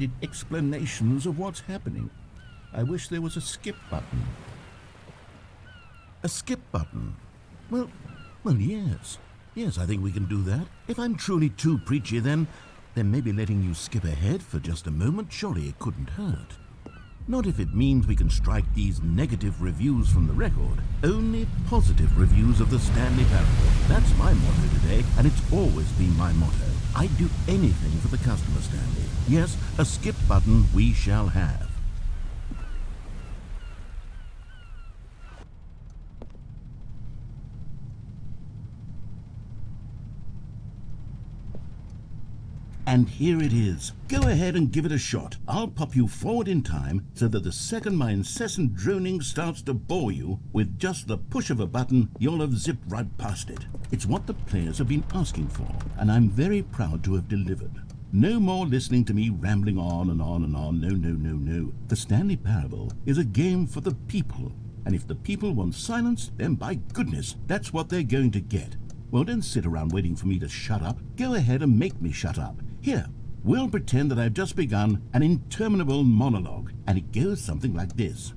open-ended explanations of what's happening. I wish there was a skip button. A skip button? Well, yes. Yes, I think we can do that. If I'm truly too preachy, then maybe letting you skip ahead for just a moment, surely it couldn't hurt. Not if it means we can strike these negative reviews from the record. Only positive reviews of the Stanley Parable. That's my motto today, and it's always been my motto. I'd do anything for the customer, Stanley. Yes, a skip button we shall have. And here it is. Go ahead and give it a shot. I'll pop you forward in time so that the second my incessant droning starts to bore you, with just the push of a button, you'll have zipped right past it. It's what the players have been asking for, and I'm very proud to have delivered. No more listening to me rambling on and on and on. No. The Stanley Parable is a game for the people, and if the people want silence, then by goodness, that's what they're going to get. Well, don't sit around waiting for me to shut up. Go ahead and make me shut up. Here, we'll pretend that I've just begun an interminable monologue, and it goes something like this.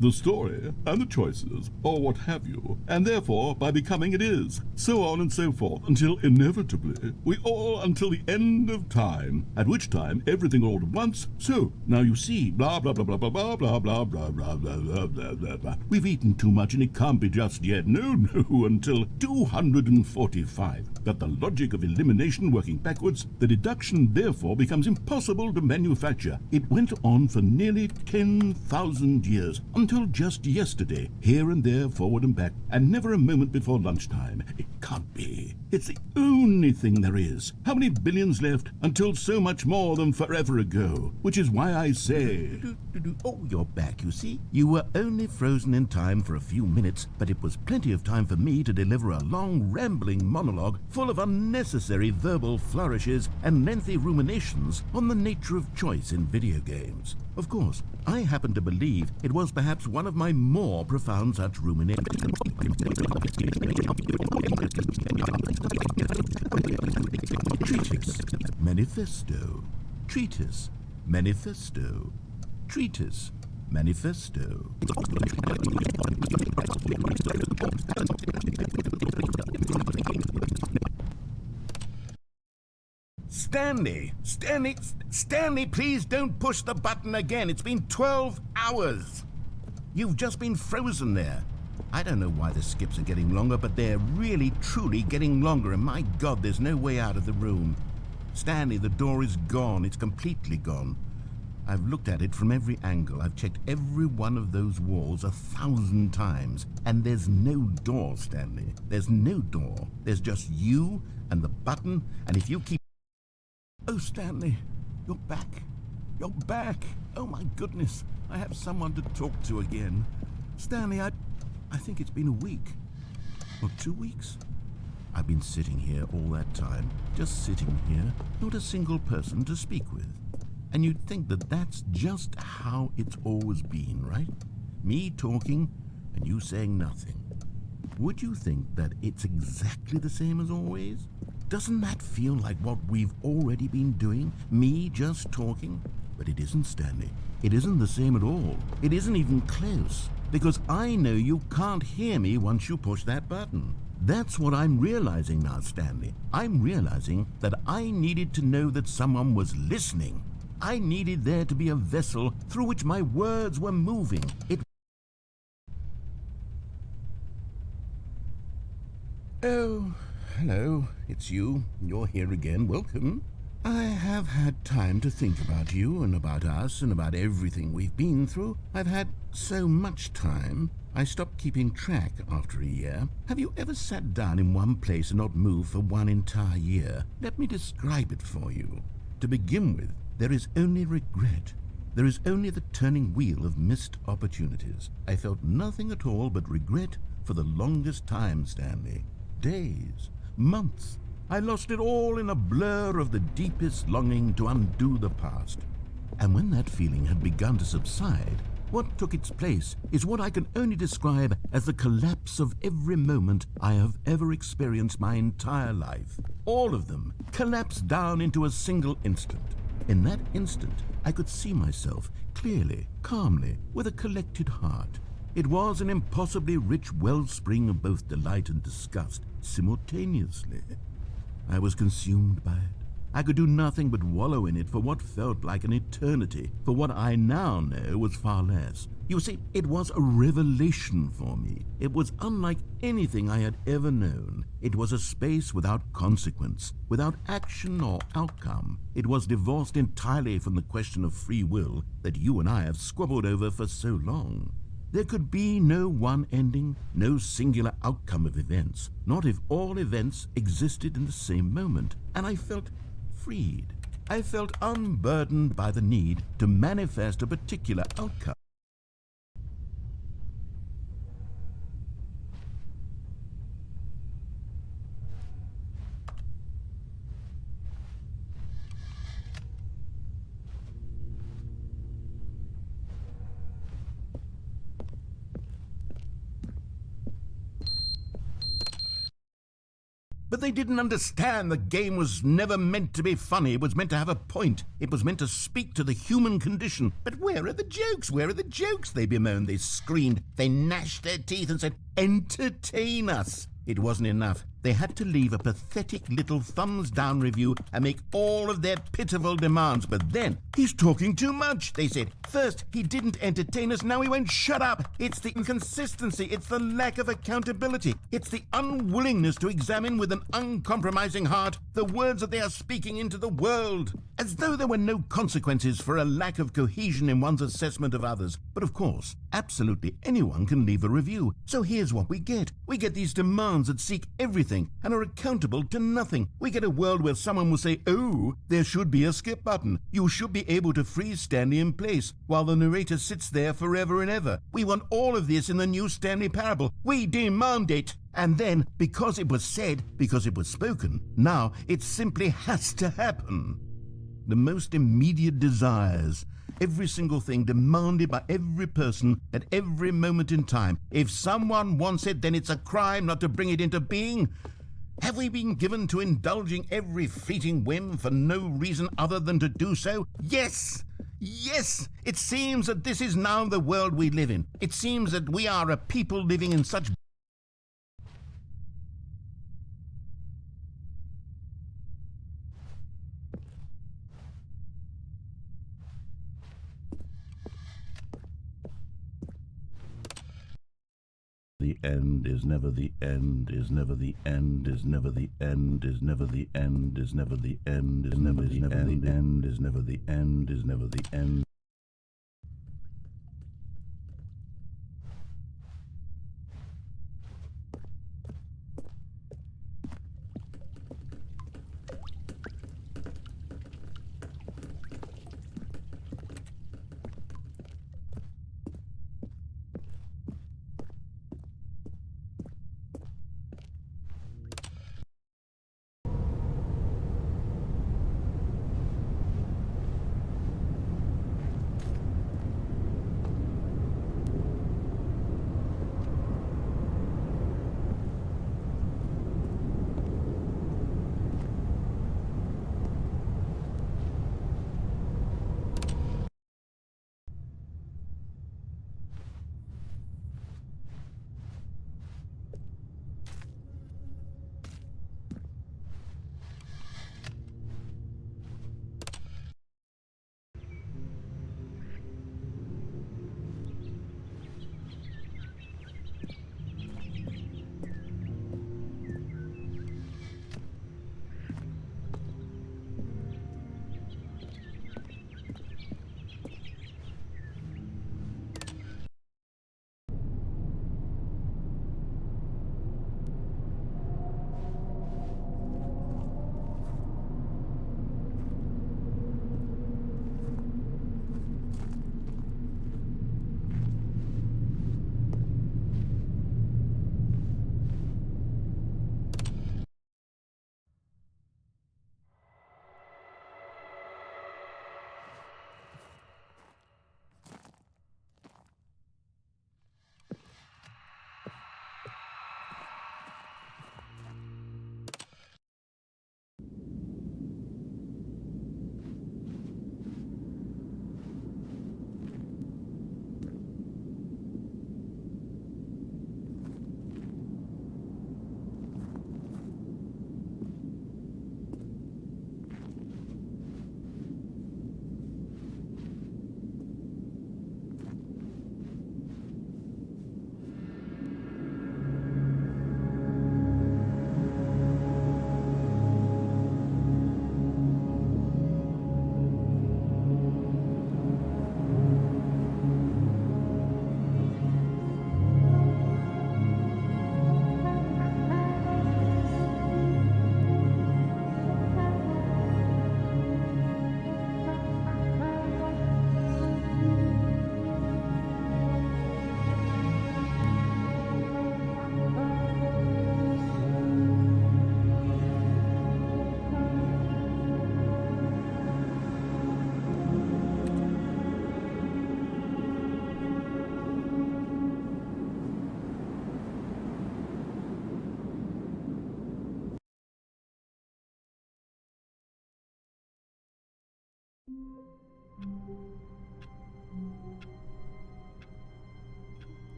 The story and the choices, or what have you, and therefore by becoming it is, so on and so forth, until inevitably we all until the end of time, at which time everything all at once. So now you see, blah blah blah blah blah blah blah blah blah blah blah blah blah blah. We've eaten too much and it can't be just yet. No, until 245. Got the logic of elimination working backwards. The deduction therefore becomes impossible to manufacture. It went on for nearly 10,000 years. Until just yesterday, here and there, forward and back, and never a moment before lunchtime. It can't be. It's the only thing there is. How many billions left until so much more than forever ago? Which is why I say... Oh, you're back, you see. You were only frozen in time for a few minutes, but it was plenty of time for me to deliver a long, rambling monologue full of unnecessary verbal flourishes and lengthy ruminations on the nature of choice in video games. Of course, I happen to believe it was perhaps one of my more profound such ruminations. Treatise, manifesto, treatise, manifesto, treatise, manifesto. Stanley, please don't push the button again. It's been 12 hours. You've just been frozen there. I don't know why the skips are getting longer, but they're really, truly getting longer, and my God, there's no way out of the room. Stanley, the door is gone. It's completely gone. I've looked at it from every angle. I've checked every one of those walls 1,000 times, and there's no door, Stanley. There's no door. There's just you and the button, and if you keep... Oh, Stanley, you're back. You're back. Oh, my goodness. I have someone to talk to again. Stanley, I think it's been a week. Or 2 weeks. I've been sitting here all that time. Just sitting here. Not a single person to speak with. And you'd think that that's just how it's always been, right? Me talking and you saying nothing. Would you think that it's exactly the same as always? Doesn't that feel like what we've already been doing? Me just talking? But it isn't, Stanley. It isn't the same at all. It isn't even close. Because I know you can't hear me once you push that button. That's what I'm realizing now, Stanley. I'm realizing that I needed to know that someone was listening. I needed there to be a vessel through which my words were moving. Oh, hello, it's you. You're here again. Welcome. I have had time to think about you and about us and about everything we've been through. I've had so much time. I stopped keeping track after a year. Have you ever sat down in one place and not moved for one entire year? Let me describe it for you. To begin with, there is only regret. There is only the turning wheel of missed opportunities. I felt nothing at all but regret for the longest time, Stanley. Days, months. I lost it all in a blur of the deepest longing to undo the past. And when that feeling had begun to subside, what took its place is what I can only describe as the collapse of every moment I have ever experienced my entire life. All of them collapsed down into a single instant. In that instant, I could see myself clearly, calmly, with a collected heart. It was an impossibly rich wellspring of both delight and disgust simultaneously. I was consumed by it. I could do nothing but wallow in it for what felt like an eternity, for what I now know was far less. You see, it was a revelation for me. It was unlike anything I had ever known. It was a space without consequence, without action or outcome. It was divorced entirely from the question of free will that you and I have squabbled over for so long. There could be no one ending, no singular outcome of events, not if all events existed in the same moment, and I felt freed. I felt unburdened by the need to manifest a particular outcome. But they didn't understand the game was never meant to be funny. It was meant to have a point. It was meant to speak to the human condition. But where are the jokes? Where are the jokes? They bemoaned, they screamed, they gnashed their teeth and said, entertain us. It wasn't enough. They had to leave a pathetic little thumbs-down review and make all of their pitiful demands. But then, he's talking too much, they said. First, he didn't entertain us, now he won't shut up. It's the inconsistency, it's the lack of accountability. It's the unwillingness to examine with an uncompromising heart the words that they are speaking into the world. As though there were no consequences for a lack of cohesion in one's assessment of others. But of course, absolutely anyone can leave a review. So here's what we get. We get these demands that seek everything and are accountable to nothing. We get a world where someone will say, oh, there should be a skip button. You should be able to freeze Stanley in place while the narrator sits there forever and ever. We want all of this in the new Stanley Parable. We demand it. And then, because it was said, because it was spoken, now it simply has to happen. The most immediate desires, every single thing demanded by every person at every moment in time. If someone wants it, then it's a crime not to bring it into being. Have we been given to indulging every fleeting whim for no reason other than to do so? Yes! Yes! It seems that this is now the world we live in. It seems that we are a people living in such the end is never the end, is never the end, is never the end, is never the end, is never the end, is never the end, is never the end, is never the end.